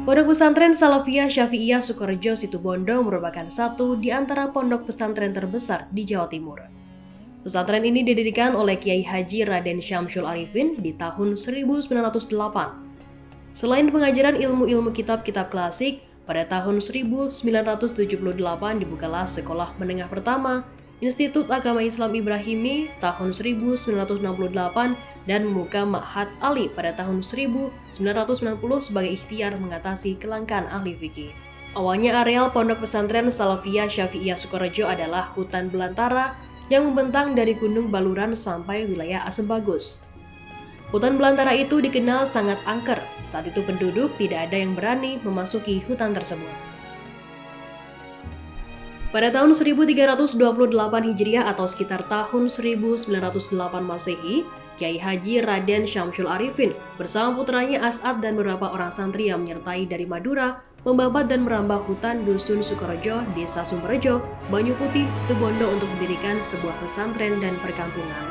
Pondok Pesantren Salafiyah Syafi'iyah Sukorejo Situbondo merupakan satu di antara pondok pesantren terbesar di Jawa Timur. Pesantren ini didirikan oleh Kiai Haji Raden Syamsul Arifin di tahun 1908. Selain pengajaran ilmu-ilmu kitab-kitab klasik, pada tahun 1978 dibukalah Sekolah Menengah Pertama Institut Agama Islam Ibrahimi tahun 1968 dan membuka Ma'had Ali pada tahun 1990 sebagai ikhtiar mengatasi kelangkaan ahli fikih. Awalnya areal Pondok Pesantren Salafiyah Syafi'iyah Sukorejo adalah hutan belantara yang membentang dari Gunung Baluran sampai wilayah Asembagus. Hutan belantara itu dikenal sangat angker, saat itu penduduk tidak ada yang berani memasuki hutan tersebut. Pada tahun 1328 Hijriah atau sekitar tahun 1908 Masehi, Kiai Haji Raden Syamsul Arifin bersama putranya As'ad dan beberapa orang santri yang menyertai dari Madura membabat dan merambah hutan Dusun Sukorejo, Desa Sumberjo, Banyu Putih, Situbondo untuk mendirikan sebuah pesantren dan perkampungan.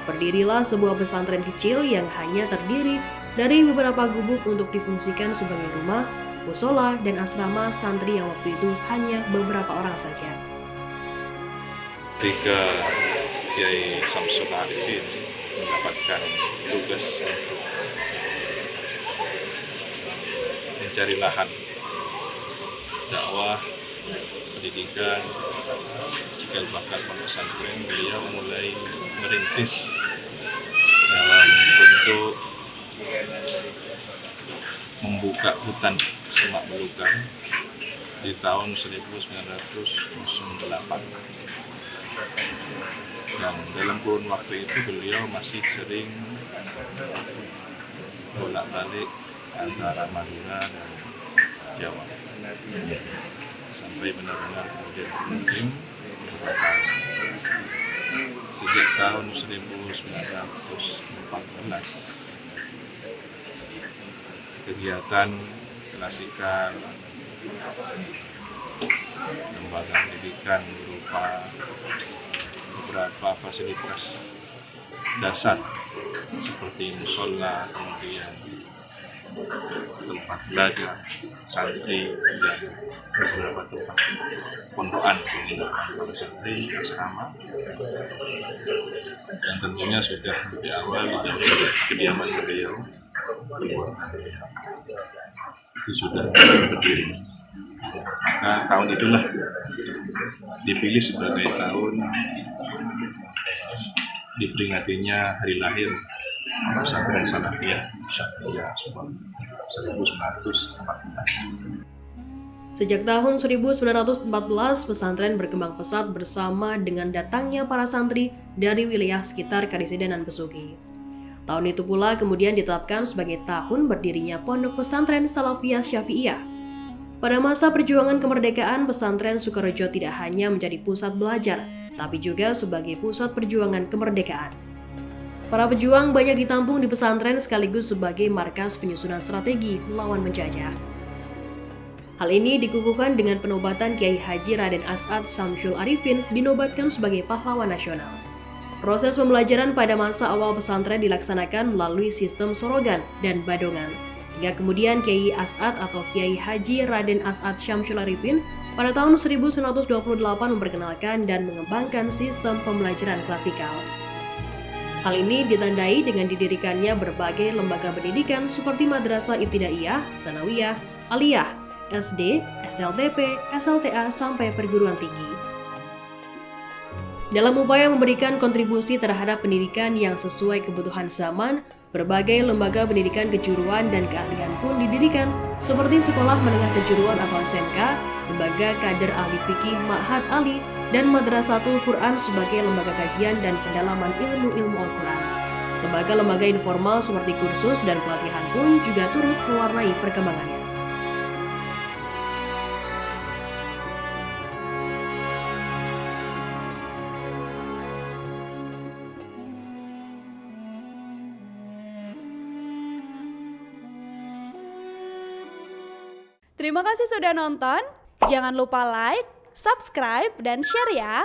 Berdirilah sebuah pesantren kecil yang hanya terdiri dari beberapa gubuk untuk difungsikan sebagai rumah, musola, dan asrama santri yang waktu itu hanya beberapa orang saja. Ketika Kiai Syamsul Arifin mendapatkan tugas untuk mencari lahan dakwah, pendidikan, cikal bakal pondok pesantren, beliau mulai merintis dalam bentuk membuka hutan semak belukar di tahun 1908. Dan dalam kurun waktu itu beliau masih sering bolak-balik antara Madura dan Jawa sampai benar-benar kemudian penting sejak tahun 1914 kegiatan klasikal lembaga pendidikan berupa beberapa fasilitas dasar seperti musola, kemudian tempat belajar santri dan beberapa tempat pondokan penginapan santri, asrama, dan tentunya sudah lebih awal di kediaman beliau itu sudah berdiri. Nah, tahun itulah dipilih sebagai tahun diperingatinya hari lahir pesantren Salafiyah Syafi'iyah 1914. Sejak tahun 1914, pesantren berkembang pesat bersama dengan datangnya para santri dari wilayah sekitar Karisiden dan Besuki. Tahun itu pula kemudian ditetapkan sebagai tahun berdirinya Pondok Pesantren Salafiyah Syafi'iyah. Pada masa perjuangan kemerdekaan, pesantren Sukorejo tidak hanya menjadi pusat belajar, tapi juga sebagai pusat perjuangan kemerdekaan. Para pejuang banyak ditampung di pesantren sekaligus sebagai markas penyusunan strategi melawan penjajah. Hal ini dikukuhkan dengan penobatan Kiai Haji Raden As'ad Syamsul Arifin dinobatkan sebagai pahlawan nasional. Proses pembelajaran pada masa awal pesantren dilaksanakan melalui sistem sorogan dan badongan. Hingga kemudian Kiai As'ad atau Kiai Haji Raden As'ad Syamsul Arifin pada tahun 1928 memperkenalkan dan mengembangkan sistem pembelajaran klasikal. Hal ini ditandai dengan didirikannya berbagai lembaga pendidikan seperti Madrasah Ibtidaiyah, Sanawiyah, Aliyah, SD, SLTP, SLTA, sampai perguruan tinggi. Dalam upaya memberikan kontribusi terhadap pendidikan yang sesuai kebutuhan zaman, berbagai lembaga pendidikan kejuruan dan keahlian pun didirikan, seperti Sekolah Menengah Kejuruan atau SMK, Lembaga Kader Ahli Fikih Ma'had Ali, dan Madrasatul Quran sebagai lembaga kajian dan pendalaman ilmu-ilmu Al-Quran. Lembaga-lembaga informal seperti kursus dan pelatihan pun juga turut mewarnai perkembangannya. Terima kasih sudah nonton. Jangan lupa like, subscribe, dan share ya.